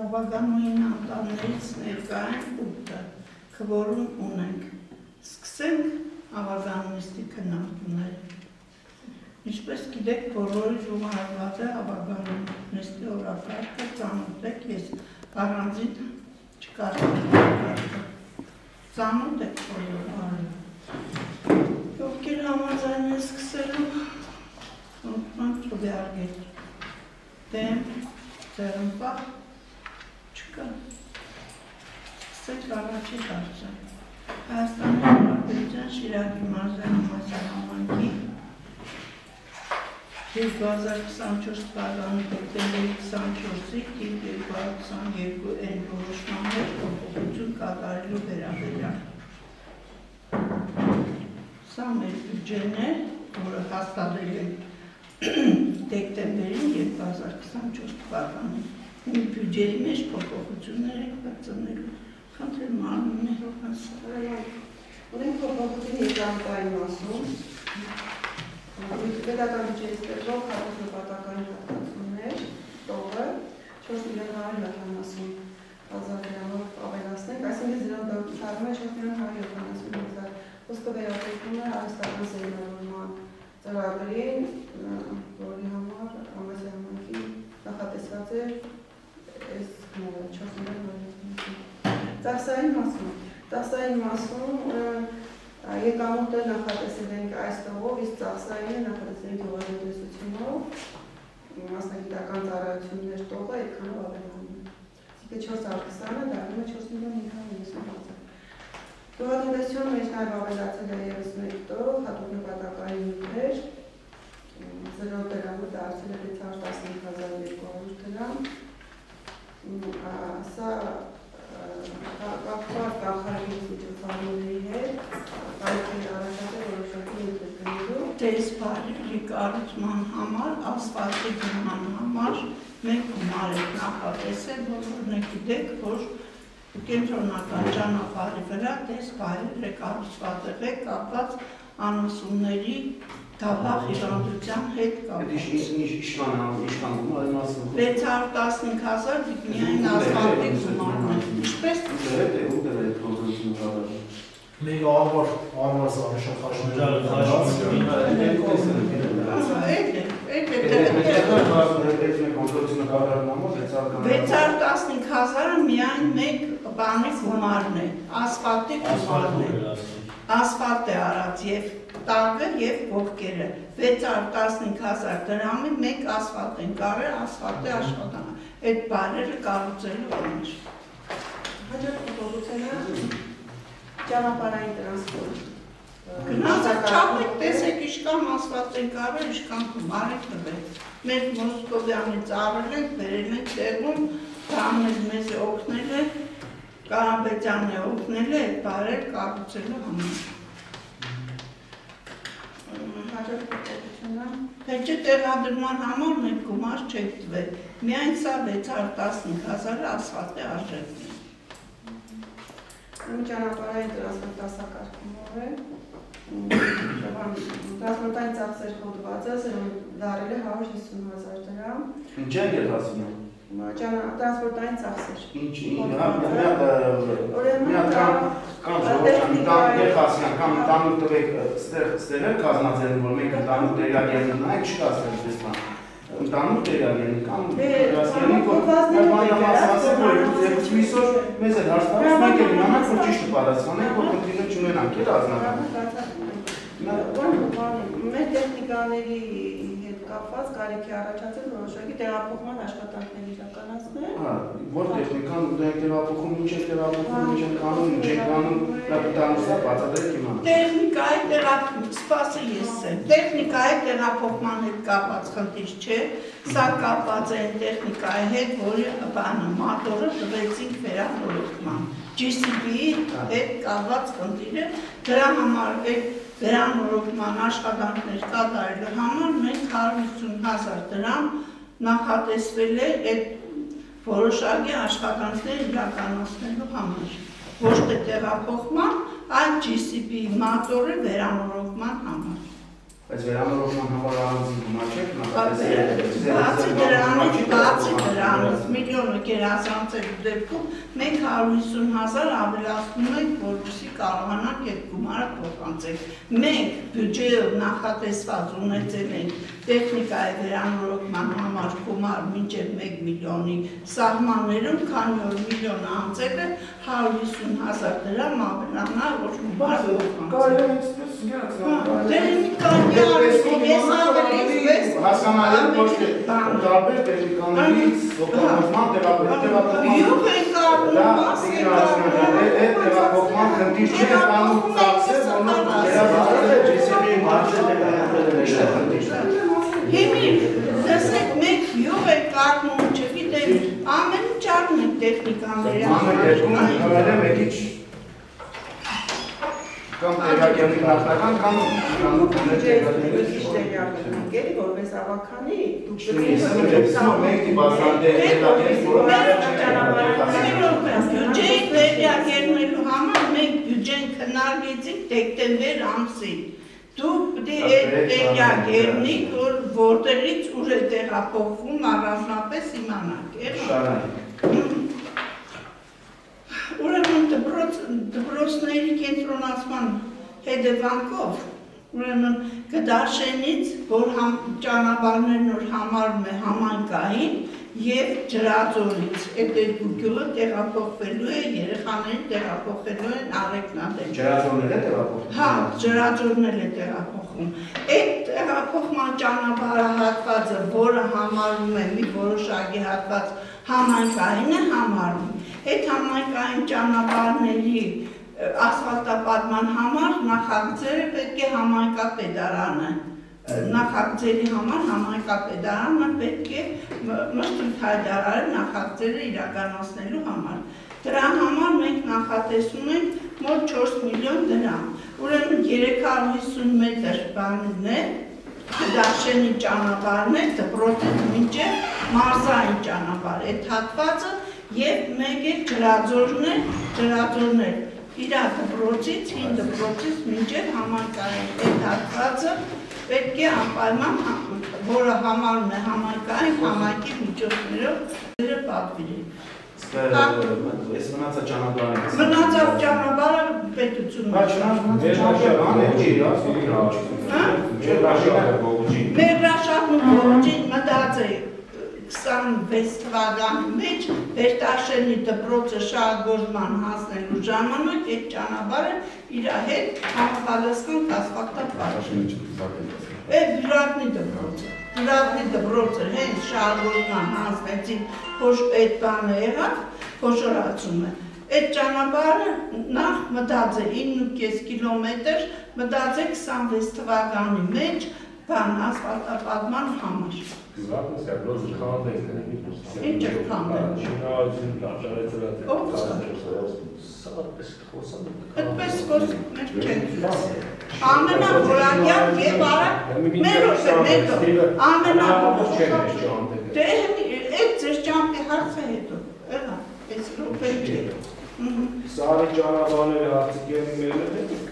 ավագանուին անտաններից ներկային 8-ը, քվորում ունենք, սկսենք ավագանուիստի քննարկումները։ Ինչպես գիտեք, բոլորի ժողովրդված է ավագանուիստի օրակարգը, ծանոթ եք, ես առանձին չկարողացա։ Ծանոթ եք բոլորը։ Ովքեր համաձայն են սկսելու, ոնց ծուբյարգել։ Դեմ, ձեռնպահ, չկա։ Սկսեք առաջի դարձը։ Հայաստանի Հանրապետության Շիրակի մարզային համալսարանքի 2024 թվականի դեկտեմբերի 24-ի թիվ 222 N որոշմաններ փոփոխություն կատարելու վերաբերյալ։ Սա մեր բյուջեն է, որը հաստատել է դեկտեմբերին 2024 թվականին։ Մի բյուջեի մեջ փոփոխություններ ենք բացանելու։ Խնդրեմ մարմիններով հասարակ։ Ունենք փոփոխություն եկանքային մասում։ Պետական բյուջեից տրվող հատուկ նպատակային հատկացումներ, տողը 4.170 դրամով ավելացնենք, այսինքն դրանով շարժում է 4.170 խոսքը վերաբերում է արհեստական սերմնավորման ծրագրին, որի համար համալսարանքի նախատեսված է այս 4.170 Ծախսային մասում եկամուտը նախատեսել ենք այս տողով, իսկ ծախսայինը նախատեսել ենք գյուղատնտեսությունով, մասնագիտական ծառայություններ տողը այդքանով ավելանում է։ Այսինքն 420-ը դառնում է 4.590 Գյուղատնտեսության մեջ նաև ավելացել է ևս մեկ տող, հատուկ նպատակային նյութեր, 0 դրամը դարձել է 615,200 դրամ, սա կապված կանխարգելիչ միջոցառումների հետ, կարիք է առաջացել որոշակի ներդրումներով։ Տեսփարի կառուցման համար, ասֆալտի գնման համար մենք գումար ենք նախատեսել, բոլորն եք գիտեք, որ կենտրոնական ճանապարհի վրա տեսփարերը կառուցված է կապված անասունների դավաղ հիվանդության հետ կապված։ Ինչքան գումար եմ ասում։ 615,000 միայն ասֆալտի գումարն է։ Ինչպես Մեկ արվար սարշախաշները Վեցար 15,000-ը միայն մեկ բանի գումարն է, ասֆալտի գումարն է, ասֆալտ է արած և տակը և կողքերը, 615,000 դրամի մեկ ասֆալտ են կարել, ասֆալտի աշխատանք, այդ բարերը կառուցելու համար։ Հաջորդ փոփոխությունը ճանապարհային տրանսպորտ։ Գնացեք չափեք, տեսեք ինչքան ասֆալտ են կարել, ինչքան գումար եք տվել։ Մենք Մոսկովյանից առել ենք, բերել ենք տեղում, Կարամել մեզ օգնել է, Կարապետյանն է օգնել է այդ բարեր կառուցելու համար։ Հաջորդ փոփոխությունը Փեչի տեղադրման համար մենք գումար չենք տվել, միայն սա 615,000 ասֆալտի արժեքն է։ Ճանապարհային տրանսպորտ դասակարգումով է, տրանսպորտային ծախսեր հոդվածը դարել է 150,000 դրամ։ Ինչ են եղածում են։ Տրանսպորտային ծախսեր։ Ինչի, կամ եղածյան, կամ տանուկ տվեք ստեղ են կազմացել, որ մենք տանուկ տեղագերն ունենք, չկա ստեղ դես բան։ Տանուկ տեղագերն կամ ասենիկ, որ բանյամասասը, որ երկուս միսոր մեզ էլ հարստանց, մենք էլ իմանանք, որ ճիշտ պատասխանենք, որ կնդիրը չունենանք, էլ ազնական։ Մեր տեխնիկաների հետ կապված կարիք է առաջացել որոշակի տեղափոխման աշխատանքներ իրականացնել։ Որ տեխնիկան տեղափոխում, ինչ է տեղափոխում, ինչ են կանում, ինչ են կանում, տանուսը բացատրեք իմանանք։ Տեխնիկայի սպասը ես եմ, տեխնիկայի տեղափոխման հետ կապված խնդիր չէ, սա կապված է տեխնիկայի հետ, որի մատորը տվեցինք վերանորոգման, GCB-ի հետ կապված խնդիրը, դրա համար վերանորոգման աշխատանքներ կատարելու համար մենք 150,000 դրամ նախատեսվել է այդ որոշակի աշխատանքներ իրականացնելու համար, ոչ թե տեղափոխման, այլ GCB-ի մատորը վերանորոգման համար։ Բայց վերանորոգման համար առանձին գումար չեք Բացի դրանից միլիոնը գերազանցելու դեպքում մենք 150,000 ավելացնում ենք, որպեսզի կարողանանք այդ գումարը փոխանցել։ Մենք բյուջեով նախատեսված ունեցել ենք տեխնիկայի վերանորոգման համար գումար մինչև 1 միլիոնի սահմաններում, քանի որ միլիոնը անցել է 150,000 դրամ ավելանա, որ գումարը հասկանալի ոչ թե տարբեր տեխնիկաներից օգտագործման տեղափոխման յուղ են կարում, մաս են կարում, տեղափոխման խնդիր չէ, կանում ծախսեր, որոնք երազանցել Հիմի, դեսեք մեկ յուղ են կարում, չգիտեմ, ամեն ինչ արում են տեխնիկաների Ամեն երկում հրել է մեկիչ կամ տեղակյանի նախնական կամ ուներ տեղակյանների որպես ավականի մենք դիպասանտեր բյուջեի տեղակերնելու համար մենք բյուջեն քննարկեցինք դեկտեմբեր ամսին դու պետք է այդ տեղակերնիկ որտեղից ուր է տեղափոխվում առանձնապես իմանանք Ուրեմն դպրոցների կենտրոնացման հետևանքով ուրեմն Գդաշենից, որ ճանապարհներն որ համարում է համայնքային եւ Ջրածորից այդ երկու գյուղը տեղափոխվելու է երեխաներին տեղափոխելու են Արեգնադեմ Ջրածորն է տեղափոխվում Հա, Ջրածորն է տեղափոխվում Այդ տեղափոխման ճանապարհահատվածը, որը համարում է մի որոշակի հատված համայնքային է համարում Այդ համայնքային ճանապարհների ասֆալտապատման համար նախագծերը պետք է համայնքապետարանը նախագծերի համար համայնքապետարանը պետք է մշտիկ հայտարարել նախագծերը իրականացնելու համար դրա համար մենք նախատեսում ենք մոտ 4 միլիոն դրամ ուրեմն 350 մետր բանն է Դաշենի ճանապարհն է դպրոցից մինչև մարզային ճանապարհ այդ հատվածը Եվ մեկ է ջրածորն է իր դպրոցից, հին դպրոցից մինչև համայնքային այդ հատվածը պետք է անպայման, որը համարում է համայնքային, համայնքի միջոցներով պատվիրել։ Ես մնացած ճանապարհը Մնացած ճանապարհը պետությունը Մերրաշահն ու Բողոջին մտածել 26 թվականի մեջ Բերտաշենի դպրոցը շահագործման հասնելու ժամանակ այդ ճանապարհը իր հետ համապատասխան ասֆալտապատ Այդ Բյուրակնի դպրոցը հենց շահագործման հասնեցին այդ բանը եղավ փոշորացումը Այդ ճանապարհը նախ մտածել 9.5 կիլոմետր մտածել 26 թվականի մեջ բան ասֆալտապատման համար Զվարթնս է, բլոզ խանդել Ինչ է խանդել Այդպես խոսք մեր չենք Ամենավորակյալ և արակ մերոս է մետո Ամենավորակյալ Դե այդ ձեր ճամպի հարցը հետո Էլա, այս ռոպեն չէ Սարի ճանապարհները հարցիկերի մերը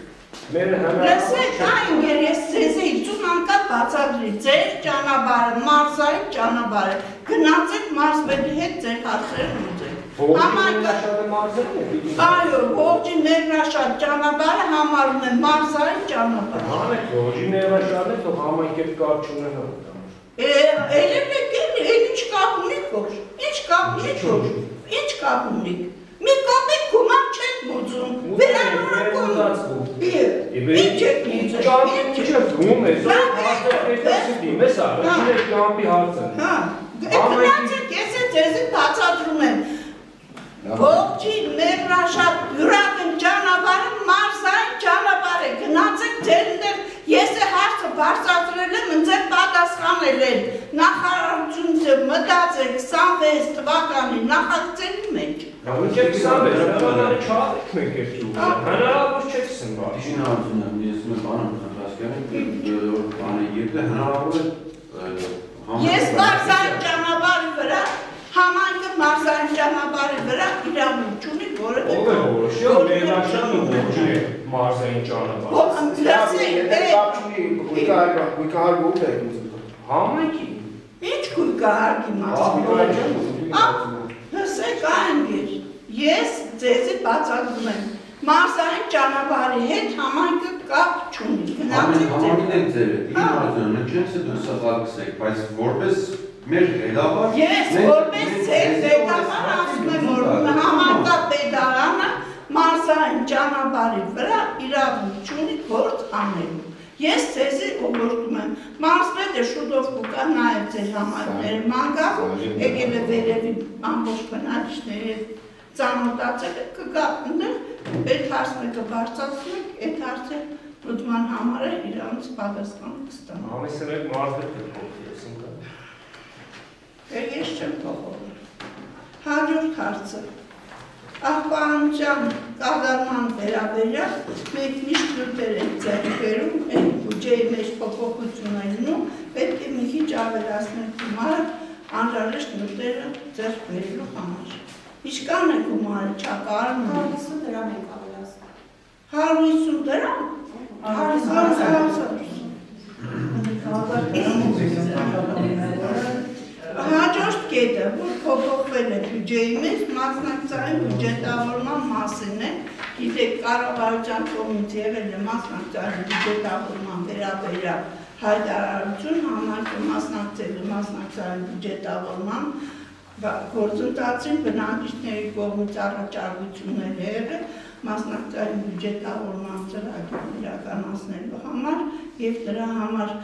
Լսեք, այն ես ձեզ 50 անգամ բացատրի, ձեր ճանապարհը, մարզային ճանապարհը, գնացեք մարզվելի հետ ձեր հարցերը լուծեք։ Այո, Ողջի Մերրաշատ ճանապարհը համարում է մարզային ճանապարհ։ Հանեք, Ողջի Մերրաշատը թող համայնքի հետ կապ չունենա։ Ինչ կապ ունի կոշ, ինչ կապ ունի։ Մի կապեք գումար չեք մուծում, վերանորոգում։ Ինչ եք մուծում։ Ինչ եք գում ես, ես կամպի հարցը։ Գնացեք, ես ձեզի բացատրում եմ։ Ողջի Մերրաշատ Բյուրակն ճանապարհը մարզային ճանապարհ է, գնացեք ձեր ես հարցը բարձրացրել եմ, ինձ պատասխանել են նախարարությունը մտածեք 26 թվականի նախագծերի մեջ։ Ինչ եք 26 թվականի չարեք մեկ եք դու, հնարավոր չեք սնվար։ Շինարարությունն եմ, ես մի բան եմ հասկանում, որ բանը եկել հնարավոր է Ես մարզային ճանապարհի վրա Համայնքը մարզային ճանապարհի վրա իրավունք ունի, որը Ով է որոշել, Մելաշյանը որոշել է մարզային ճանապարհը։ Համայնքի։ Ինչ գույքահարկի մասին։ Հսեք անգիր, ես ձեզի բացատրում եմ, մարզային ճանապարհի հետ համայնքը կապ չունի։ Համայնքն եք ձեր, իմանալն է, չես դու սխալցեք, բայց որպես մեր ղեկավար Ես որպես ձեր ղեկավար ասում եմ, որ համայնքապետարանը մարզային ճանապարհի վրա իրավունք չունի գործ անելու։ Ես ձեզի ուղղորդում եմ, մարզպետը շուտով կգա նաև ձեր համայնքների մանգաղում, եկել է վերևի ամբողջ բնակիչների ծանոթացել է, կգա այնտեղ, այդ հարցը կբարձրացնենք, այդ հարցը լուծման համար է իրանց պատասխան կստանա։ Ամիսը մեկ մարզպետը փոխի ես ինքը։ Ես չեմ փոխում։ Հաջորդ հարցը։ Աղբանության կառավարման վերաբերյալ մենք միշտ նյութեր ենք ձեռք բերում, այն բյուջեի մեջ փոփոխություններն ու պետք է մի քիչ ավելացնել գումարը անհրաժեշտ նյութերը ձեռք բերելու համար։ Ինչքան է գումարը չակարում։ 150 դրամ ենք ավելացնում։ 150 դրամ։ 150 Հաջորդ կետը, որ փոփոխվել է բյուջեի մեջ, մասնակցային բյուջետավորման մասին է, գիտեք, կառավարության կողմից եղել է մասնակցային բյուջետավորման վերաբերյալ հայտարարություն, համայնքը մասնակցել է մասնակցային բյուջետավորման գործընթացին, բնակիչների կողմից առաջարկություններ եղել մասնակցային բյուջետավորման ծրագիր իրականացնելու համար եւ դրա համար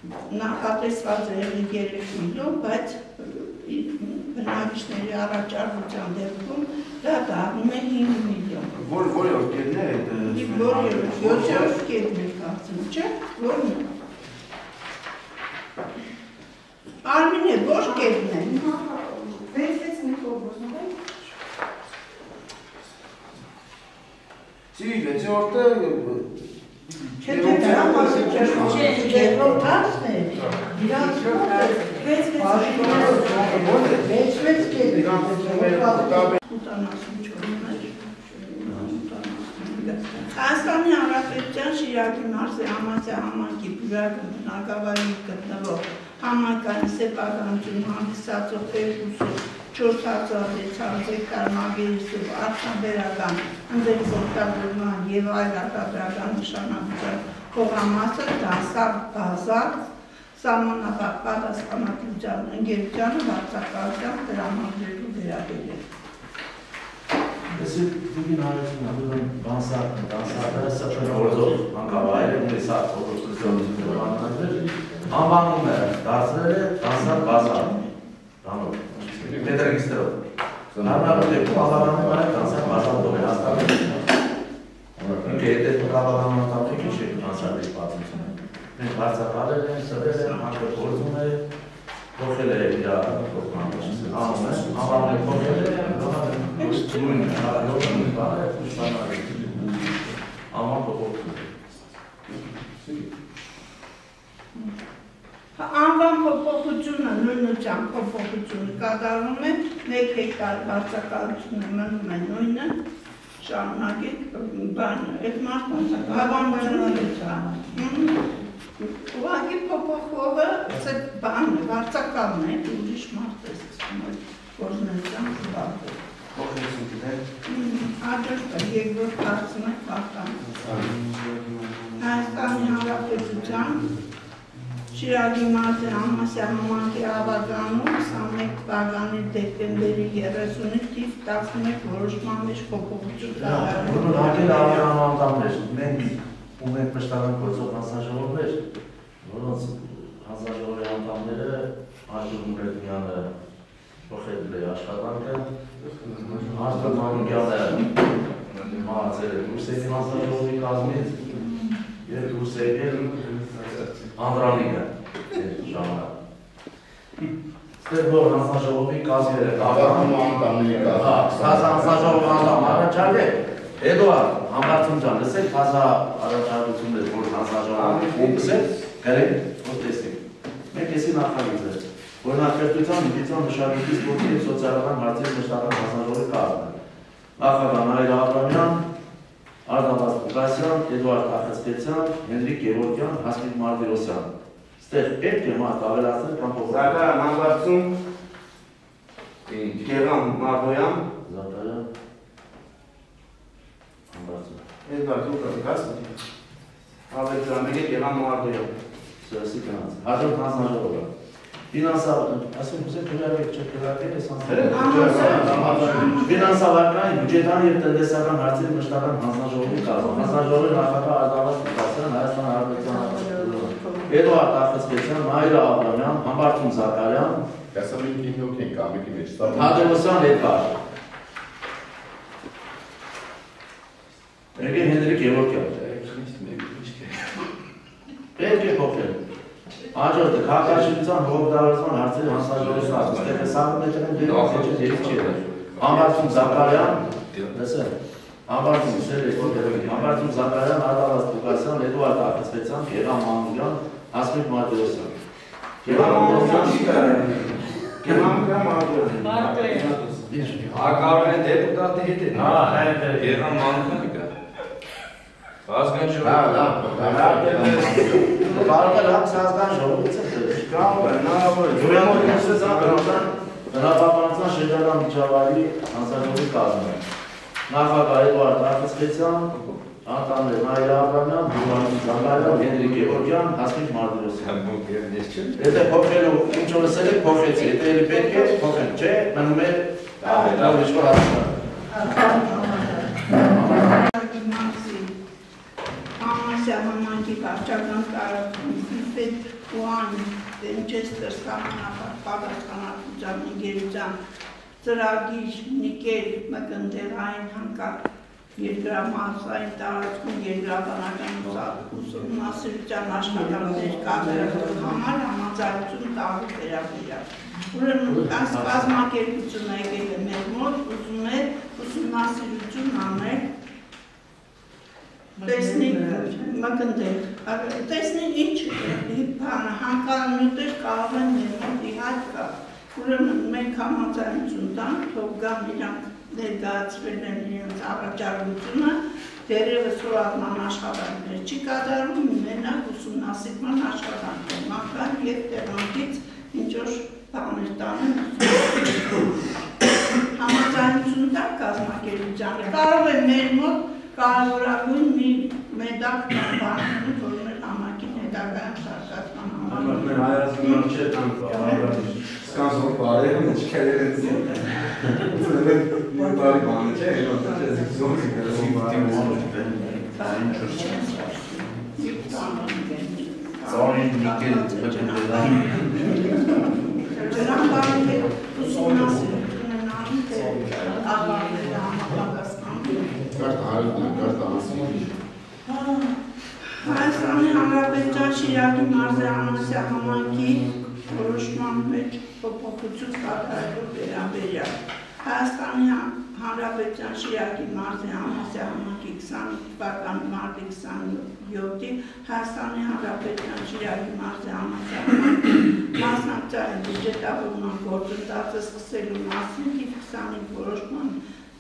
նախատեսված է 3 միլիոն, բայց բնակիչների առաջարկության դեպքում դա դառնում է 5 միլիոն։ Որը կետն է այդ։ Որը 7-րդ կետն է կարծում, չէ՞, որն է։ Արմինե, որ կետն է։ 6 միկրոբոզում եք։ Սիրի 6-րդը Չէ, դրանք է։ Իրանց Հայաստանի Հանրապետության Շիրակի մարզի Ամասիա համայնքի բյուրակը բնակավայրի գտնվող համայնքային սեփականություն հանդիսացող 2.4 հեկտար մագերիսով արդյունաբերական ընդերսօգտագործման և այլ արտադրական նշանակության փողամասը դասավ բազար սահմանապատասխանատվության ընկերությանը վարձակալությամբ տրամադրելու վերաբերյալ։ Ես դուքին հարցում եմ դանսարը սփռորձով հանգավայր է ունեցա օգտագործություն անվանում է դարձրել է դանսար բազար դանով մետրեգիստրով նարմալով դեպքում աղավանում է դանսար բազարով է հաստատել ինքը հետ է կաղավանում տամեք ինչ է դանսարի պատմությունը մենք վարձակալել են, սրել են, հանգը գործում է փոխել է իր անվանում է փոխել է Անվան փոփոխությունը նույնությամբ փոփոխությունը կատարվում է 1 հեկտար վարձակալությունը մնում է նույնը շարունակեք բանը այդ մարդկանց հավանությունը ուղղակի փոփոխողը բանը վարձակալն է ուրիշ մարդ է գործնական զբաղվել Հաջորդը երկրորդ հարցն է պատկան Հայաստանի Հանրապետության Շիրակի մարզի Ամասիա համայնքի ավագանում 21 թվականի դեկտեմբերի 30-ից թիվ 11 որոշման մեջ փոփոխություն կատարվում։ Հակել ավանդամներ, մենք ունենք պաշտպանական գործող հանձնաժողովներ, որոնց հանձնաժողովի անդամները Աշոտ Մուրադյանը փոխել է աշխատանքը, Աշոտ Մանուկյանը մահացել է Ռուսերի հանձնաժողովի կազմից և Ռուսերի Անդրանիկը ժամանակ։ Ստեղ որ հանձնաժողովի կազմերը Ավարտում անդամների հանձնաժողովի անդամ առաջարկել Էդուարդ Համբարձում ջան, լսեք բազա առաջարկություններ, որ հանձնաժողովի կողմից է գրել, որ տեսնենք։ Մենք էսի նախագիծը Օրինակերտության միջոցով մշակույթի սպորտի և սոցիալական հարցերի մշտական հանձնաժողովի կազմը։ Նախագահ Նայիր Աբրամյան, Արտավազդ Ղուկասյան, Էդուարդ Ախեցկեցյան, Հենրիկ Գևորգյան, Հասմիկ Մարտիրոսյան։ Ստեղ պետք է մարդ ավելացնել կամ փոխել։ Զաքարյան Համբարձում, Գեղամ Մարտոյան, Զաքարյան Համբարձում։ Էդվարդ Ղուկասյան, Ավետրանեկի Գեղամ Մարտոյան։ Սրասի կնած։ Հաջորդ հանձնաժողովը։ Ասեմ ուզեք հրավեք չեք հրավեք ես Ֆինանսավարական, բյուջետային և տնտեսական հարցերի մշտական հանձնաժողովի կազմը։ Հանձնաժողովի նախագահ Արտավազդ Ղուկասյան, Հայաստան Հանրապետության Էդուարդ Ախեցկեցյան, Նայիր Աբրամյան, Համբարձում Զաքարյան, Հաջողոսյան Էդվարդ։ Եկե Հենրիկ Գևորգյան։ Պետք է փոխել։ Հաջորդը քաղաքաշինության հողօգտագործման հարցերի հանձնաժողովի կազմը։ Ստեփեսանը մետրեն դերից չի եղել։ Համբարձում Զաքարյան, լսեք։ Համբարձում Համբարձում Զաքարյան, Արտավազդ Ղուկասյան, Էդուարդ Ախեցկեցյան, Գեղամ Մանուկյան, Հասմիկ Մարտիրոսյան։ Գեղամ Մարտոյան։ Ակարեն դեպուտատի հետ է։ Գեղամ Մանուկյանը կա։ Ազգան Կարող է լավ ազգան ժողովից է Կարող է, հնարավոր է։ Բնապահպանության շրջանական միջավայրի հանձնաժողովի կազմը։ Նախագահ Էդուարդ Ախեցկեցյան, անդամներ Նայիր Աբրամյան, Զաքարյան, Հենրիկ Գևորգյան, Հասմիկ Մարտիրոսյան։ Եթե փոխելու ինչ որ ասել եք փոխեցի, եթե էլի պետք է փոխել, չէ, մնում է ուրիշ որ ասում։ Համանքի վարչական կառավարության պետ Ուան Վենչեսթեր պատասխանատվության ընկերության ծրագիր նիկել մկնդեղային հանկարծ երկրամասային տարածքում երկրաբանական ուսումնասիրության աշխատանքներ կատարելու համար համաձայնություն տալու վերաբերյալ։ Ուրեմն այս կազմակերպությունը եկել է մեր մոտ, ուզում է ուսումնասիրություն անել տեսնի մկնդեղ, տեսնի ինչ հանկարնյութեր կարող են մեր մոտ իհայտ կա։ Ուրեմն մենք համաձայնություն տանք, թող գան իրանք ներկայացրել են իրենց առաջարկությունը, դեռևս խորհրդման աշխատանքներ չի կատարում, մենակ ուսումնասիրման աշխատանքներ, մանկան և տեղանքից ինչ-որ բաներ տանեն համաձայնություն տանք կազմակերպությանը։ Կարող է մեր մոտ կարևորագույն մի մեդակ բանանում, որ մեր համակին հետագայում սարկացման համար։ Մեր հայացքնոր չէ տանք սկանսոր բարերը, մչկերեր են զին։ Մի բարի բանը չէ, այնոտ է զիքզոնի Ծորին նիկել մկնդեղային։ Ջրան բարին հետ ուսումնասիրություն են անում, թե աղարները համապատասխանում։ Հայաստանի Հանրապետության Շիրակի մարզանոցի համայնքի որոշման մեջ փոփոխություն կատարելու վերաբերյալ Հայաստանի Հանրապետության Շիրակի մարզանոցի համայնքի 20 թվականի մարտի 27-ի Հայաստանի Հանրապետության Շիրակի մարզանոցի համայնքի մասնակցային բյուջետավորման գործընթացը սկսելու մասին և 25 որոշման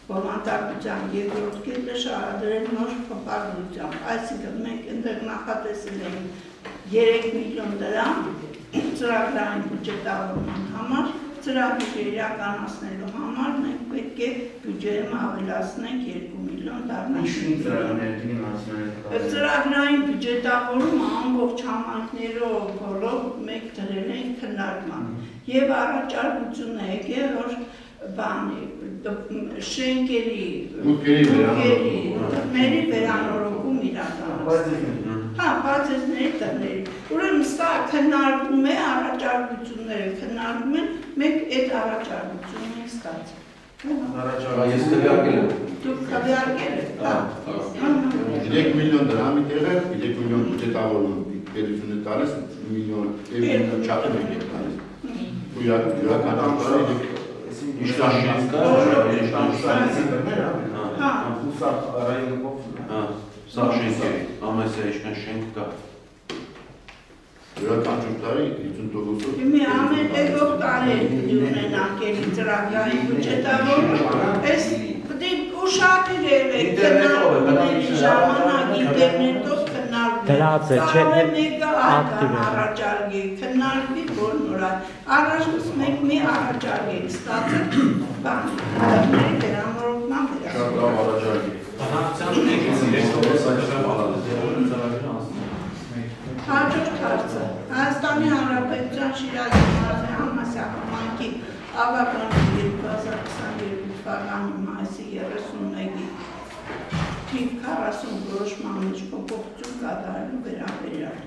բովանդակության երկրորդ կետը շարադրել նոր փոխադրությամբ, այսինքն մենք ընդեղ նախատեսել ենք 3 միլիոն դրամ ծրագրային բյուջետավորման համար, ծրագիրը իրականացնելու համար մենք պետք է բյուջեում ավելացնենք 2 միլիոն դառնանք։ Ծրագրային բյուջետավորումը ամբողջ համայնքներով բոլոր մենք դրել ենք քննարկման եւ առաջարկություն է եկել, որ բանի շենքերի մերի վերանորոգում իրականացնել։ Հա, բացեցների տների։ Ուրեմն սա քննարկվում է, առաջարկությունները քննարկվում են, մենք այդ առաջարկությունն ենք ստացել։ Ես քվեարկել եմ։ Դուք քվեարկել եք, հա։ 3 միլիոն դրամի տեղը 3 միլիոն բյուջետավորում պետությունը տալիս, միլիոն չափը մենք ենք տալիս։ Ու իրականացնի Իշտաշինք կա, հա, ուսախ ռայոնը կողմ։ Հա, սա շենք է, ամեսը իշկան շենք կա։ յուրաքանչյուր տարի 50%-ով։ Մի ամեն եկող տարի ունենանք էլի ծրագրային բյուջետավորում, այս պետք է ուշադրել եք քննարկումների ժամանակ ինտերնետով քննարկել, մեկը այդքան առաջարկեք, քննարկվի որ նորալ, առաջուց մեկ մի առաջարկեք, ստացել բան, դրների վերամորոգման Շատ լավ առաջարկ է։ Հաջորդ հարցը Հայաստանի Հանրապետության Շիրակի մարզի համասահմանքի ավարտան 2022 թվականի մայիսի 31-ի թիվ 40 որոշման մեջ փոփոխություն կատարելու վերաբերյալ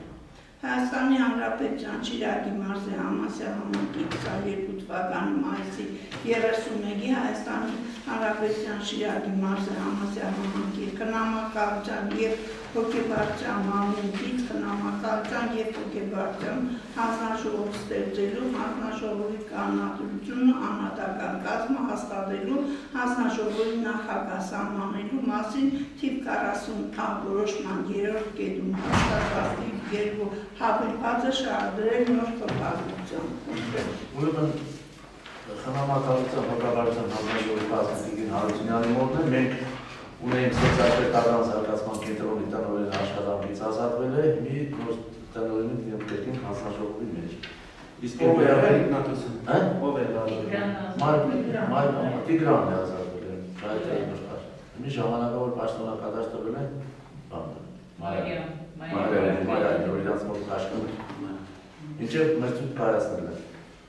Հայաստանի Հանրապետության Շիրակի մարզի համասահմանքի 22 թվականի մայիսի 31-ի Հայաստանի Հանրապետության Շիրակի մարզի համասահմանքի քննարկման և հոգեբարձության մարմնից քննարկման և հոգեբարձության հանձնաժողով ստեղծելու, հանձնաժողովի կանոնադրությունը անհատական կազմը հաստատելու, հանձնաժողովի նախագահ սահմանելու մասին թիվ 40 որոշման 3-րդ կետում հաստատված թիվ 2 հավելվածը շարադրել նոր փոփոխություն։ Ուրեմն խնամակալության հոգաբարձության հանձնաժողովի կազմակերպին Հարությունյանի մոտ մենք ունենք սոցիալ-պետական զարգացման կենտրոնի տնօրեն աշխատանքից ազատվել է մի նոր տնօրենի ներկայացին հանձնաժողովի մեջ։ Իսկ ով է ինքնատեսը։ Ով է Տիգրանն է ազատվել է, այդ է նշված։ Մի ժամանակավոր պաշտոնակատար տվել են Մարիամ իրանց մոտ աշխատում։ Ինչև մեր ցույց կայացնել է։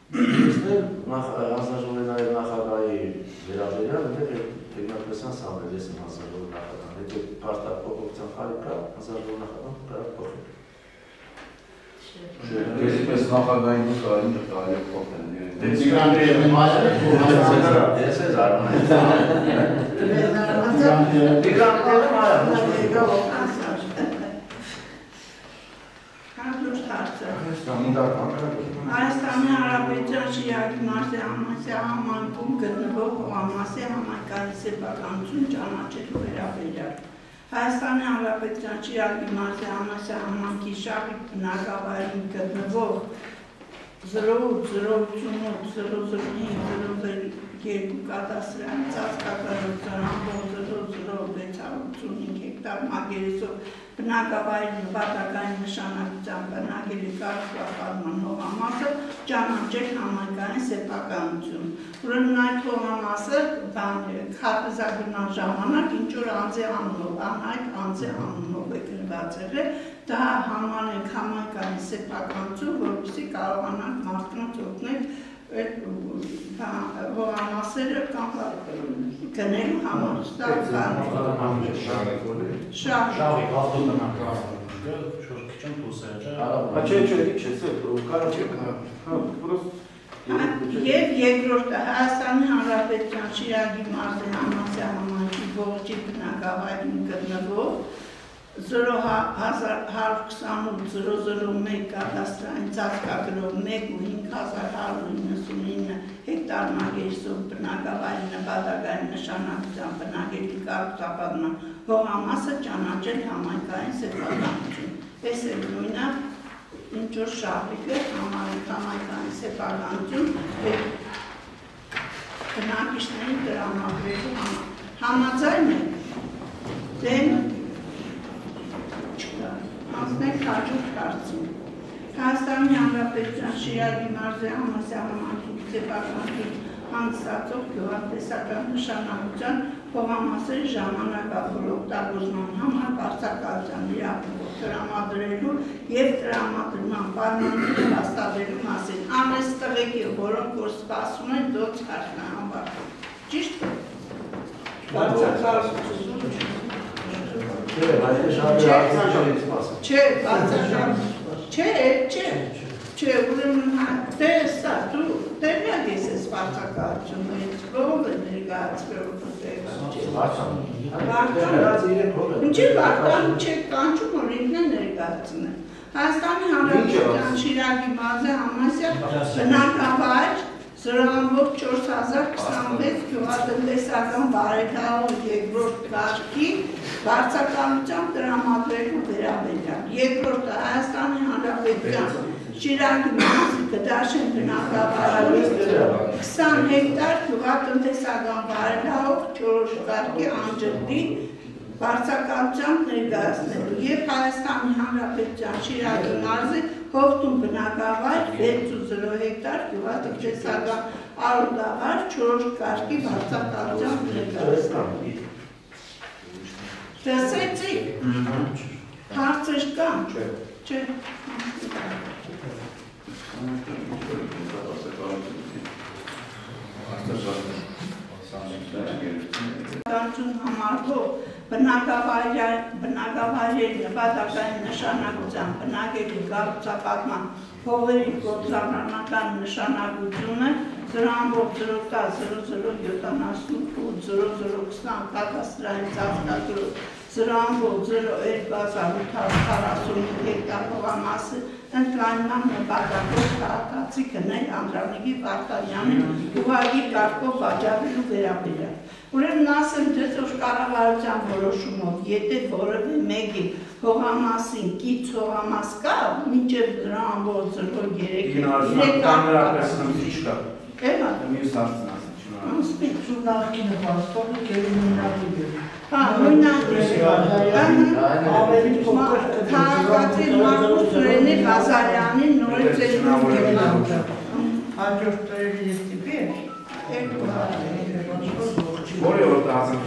Իստեղ հանձնաժողովի նաև նախագահի վերաբերյալ այնտեղ Տեխնոկրատիան սամվել ես հանձնաժողովի նախագահ։ Եթե պարտակ փոփոխության խարի կա, հանձնաժողովի նախագահ կարող փոխել։ Ես պես նախագահին ու կարին տալի փոխել։ Տիգրանների մասը Ես ես արում եմ։ Տիգրանները մարդ Հայաստանի Հանրապետության Շիրակի մարզի համասահմանքում գտնվող Հողամասի համայնքային սեփականություն ճանաչելու վերաբերյալ Հայաստանի Հանրապետության Շիրակի մարզի համասահմանքի Շահիկ բնակավայրում գտնվող 008-005-002 կադաստրային ծածկակալության ամբողջ 00685 հեկտար մակերեսով բնակավայրի նպատակային նշանակության բնակելի կարգապահման հողամասը ճանաչել համայնքային սեփականություն։ Ուրեմն այդ հողամասը քարտեզագրման ժամանակ ինչ որ անձի անունով, այդ անձի անունով է գրված եղել, դա համանենք համայնքային սեփականություն, որպեսզի կարողանանք մարդկանց օգնել այդ հողամասերը կամ գնելու համար Շահիկ Եվ երկրորդը Հայաստանի Հանրապետության Շիրակի մարզի համասահմանքի ողջի բնակավայրում գտնվող 01128-001 կադաստրային ծածկագրով 1,5199 հեկտար մակերեսով բնակավայրի նպատակային նշանակության բնակելի կարգապահման հողամասը ճանաչել համայնքային սեփականություն։ Այս է նույնը ինչ որ շահիկը համայնքային սեփականություն բնակիչներին տրամադրելու համար համաձայն է դեն Անցնենք հաջորդ հարցին։ Հայաստանի Հանրապետության Շիրակի մարզի համասահմանքի սեփականություն հանդիսացող գյուղատնտեսական նշանակության հողամասերի ժամանակավոր օգտագործման համար վարձակալության իրավունք տրամադրելու և տրամադրման պայմանները հաստատելու մասին ամենս տղեկի, որոնք որ սպասում են դոց հարցնահամբար։ Ճիշտ է։ Չէ, ուրեմն տեսա, դու տեղյակ ես ես վարձակալությունը, ով է ներկայացրել Ինչի վարտան չեք կանչում, որ ինքն է ներկայացնել։ Հայաստանի Հանրապետության Շիրակի մարզի համասյա բնակավայր 0.4026 գյուղատնտեսական բարեկամով երկրորդ կարգի վարձակալությամբ տրամադրելու վերաբերյալ։ Երկրորդը Հայաստանի Հանրապետության Շիրակի մարզիկը դաշեն բնակավարի 20 հեկտար գյուղատնտեսական վայրահող չորոշկարգի անջրդի բարձակալությամբ ներկայացնելու և Հայաստանի Հանրապետության Շիրակի մարզի հովտում բնակավայր 6.0 հեկտար գյուղատնտեսական արուդավայր չորոշկարգի բարձակալությամբ ներկայացնելու։ Տեսեցիք։ Հարցեր կան։ Չէ։ Համարվող բնակավայրերի նպատակային նշանակության բնակելի կառուցապատման փողերի գործառնական նշանակությունը 0.010.007 կադաստրային ծածկագրով 0.02840 հեկտար հողամասը ընդլայնման նպատակով քաղաքացի գնել Անդրանիկի Վարդանյանի ուղղակի կարգով վաճառելու վերաբերյալ։ Ուրեմն ասեմ, թե որ կառավարության որոշումով, եթե որևէ մեկի հողամասին կից հողամաս կա, մինչև 0.0 Քաղաքացի Մարկոս Սուրենի Ղազարյանին նորից ծերունով հաջորդների եստիպի է, Որի որ դասն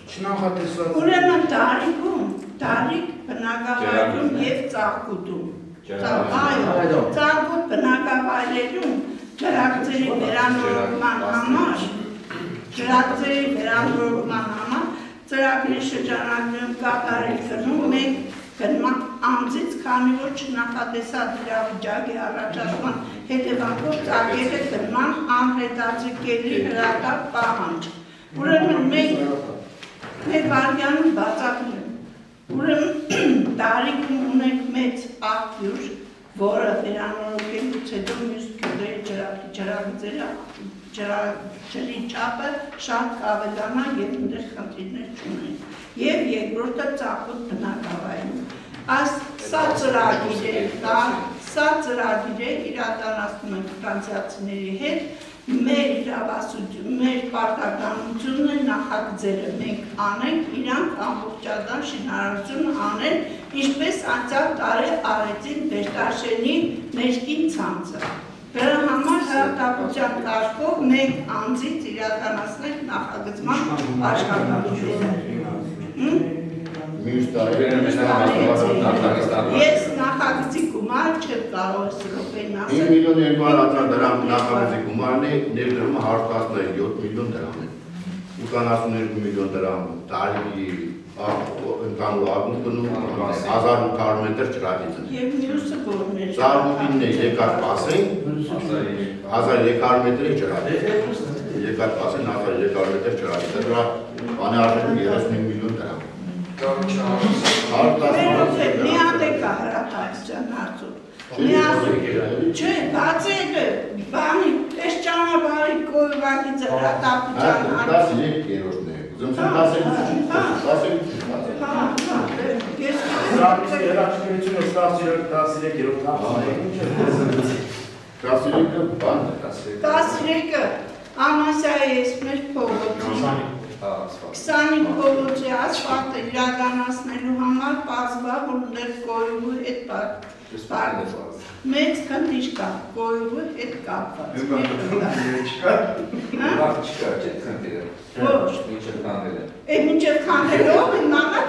Չնախատեսված Ուրեմն տարիք բնակավայրում և ծաղկուտում Ծաղկուտ բնակավայրերում ջրակցերի վերանորոգման համար ծրագրի շրջանակներում կատարել գնում մեկ գնման անձից, քանի որ չնախատեսած իրավիճակի առաջացման հետևանքով ծագել է գնման անհետաձգելի հրատապ պահանջ։ Ուրեմն մենք վարյանում բացակում Ուրեմն տարիքում ունենք մեծ աղբյուր, որը վերանորոգելուց հետո մյուս գյուղերի ջրի չափը շատ կավելանա և ուներ խնդիրներ չունեն։ Եվ երկրորդը ծաղկուտ բնակավայրում։ Սա ծրագիր է իրականացնում ենք ֆրանսիացիների հետ, մեր պարտականությունը նախագծերը մենք անենք, իրանք ամբողջական շինարարություն անեն, ինչպես անցյալ տարի արեցին Բերտաշենի ներքին ցանցը։ Դրա համար հրատապության կարգով մենք անձից իրականացնենք նախագծման աշխատանքները։ Ես նախագծի գումար չեմ կարող սրոպեն ասել։ 5.200.000 դրամ նախագծի գումարն է, ներդրումը 117 միլիոն դրամ է։ 82 միլիոն դրամ տարի ընդհանուր աղմուկ գնում 1800 մետր ջրագիծ է։ Եվ մյուսը որն է։ Ծառուտինն է եկար պասեն 1300 մետր ջրագիծ։ Եկար պասեն 1300 մետր ջրագիծ։ Դրա բանի արժեքը 35 միլիոն դրամ։ Մի հատ է կա հրատապության հարցով։ Չէ, բացի է, բանի, ես ճանապարհի կոյվակից հրատապության հարցով։ 13 երորդն է, ուզում չեմ 13-ը Ամասիա ես մեր փողոցի 25 փողոցի ասֆալտը իրականացնելու համար պարզվա, որ ուներ կոյվու հետ Մեծ քանդիչ կա, գոյովը հետ կապված։ Մինչև քանդելով իմանա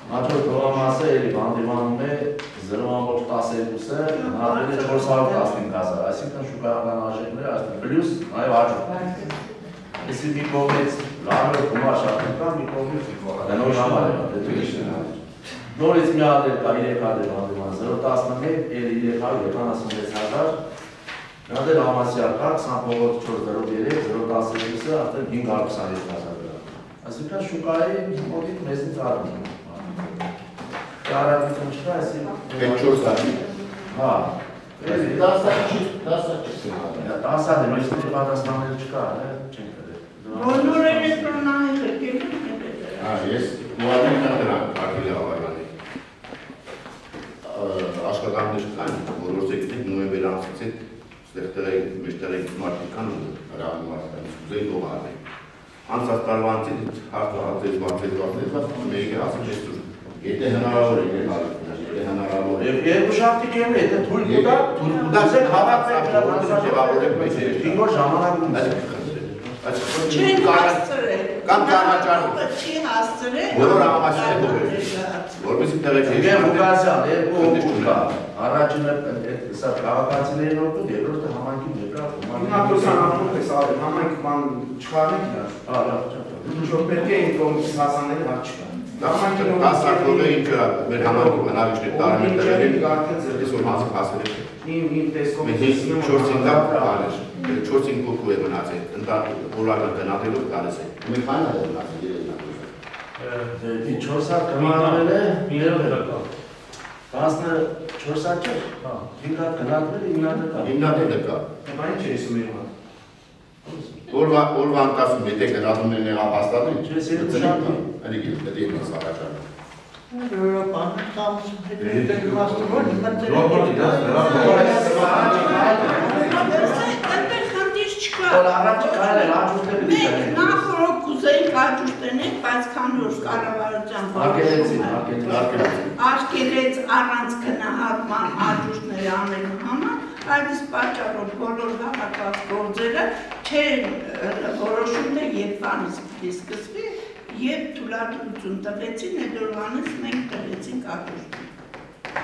Աջոր տողամասը էլի բանդիվանում է 0.12-ը հնարվել է 415,000, այսինքն շուկայական արժեքները այսպես պլյուս նաև աջոր։ Այսի մի կողմից լավը գումար շարքն կա, մի կողմից նոր համար է, նորից մի հատ կա 3 հատ է բանդիվան 0.11, էլի 376,000, նա դեր համասյալ կա 20.403, 0.12-ը արդեն 522,000 այսինքն շուկայի մոտիկ մեզից արվում է։ Կարագություն չկա, այսի… Հետ 4 տարի։ Հա։ 10 չի։ 10 է, նույնիսկ պատասխաններ չկա, չենք կրել։ Բոլոր էլեկտրոնային ղեկերում ես ուղղակի դրանք արկելի ավայրանի։ Աշխատանքներ կան, որոշ եկտեք նոյեմբեր ամսից հետ ստեղտեղեք, մեջտեղեք մարդիկ կան հրավի մարդկանից, ուզեի լողարն է։ Անցած տարվանցից հարտահատեց, մեկը ասում ես դուր, եթե հնարավոր է, եթե հնարավոր է։ Երկու շապտիկ եմ է, եթե թույլ կուտա, դասեք հավատվեք հինգոր ժամանակում է։ Չեն հասցրել, կամ կարմաճարում։ Չի հասցրել, բոլոր ամասին է դուրել, որպեսի տեղեք Եվ ուգազան, երկու օգուտ կա, առաջինը սա կաղաքացիներին օգուտ, երկրորդը համայնքի մետրավ։ Մինատոսան ապրուք ես արել, համայնք բան չխարնեք իրար։ Ինչ-որ պետք է ինք կողմից հասանելի հատ չկա։ Հասակով է ինքը մեր համայնքի բնավիճներ տարմեր տեղերին, ես որ մասիկ հասել է։ Իմ տեսքով Մենք 4-5 դապ կաներ, 4-5 կուկու է մնացել, բոլական գնատելով կանես է։ Մենք կանա է մնացել, երեկ Դեպի 4 հատ կմարվել է, միլիոն հրակա։ 14 հատ չէ, 5 հատ գնատվել է, 9 հատ կա։ 9 հատ կա։ Հիմա ինչ է իսում իր հատ։ Օրվա անտասում եթե գնատում են նեղապաստատին, Չես երկու շապի։ Ալի գիլ, դեպի եմ ես առաջանում։ Առաջի կարել աճուստեր Մենք նախորդ կուզեինք աճուստենենք, բայց քան որ կառավարության արգելեց առանց գնահատման աճուստներ անելու համար, այս պատճառով բոլոր հավաքված գործերը չեն որոշում թե երբանից սկսվի, երբ թույլատվություն տվեցին, այդ օրվանից մենք տվեցինք աճուստը։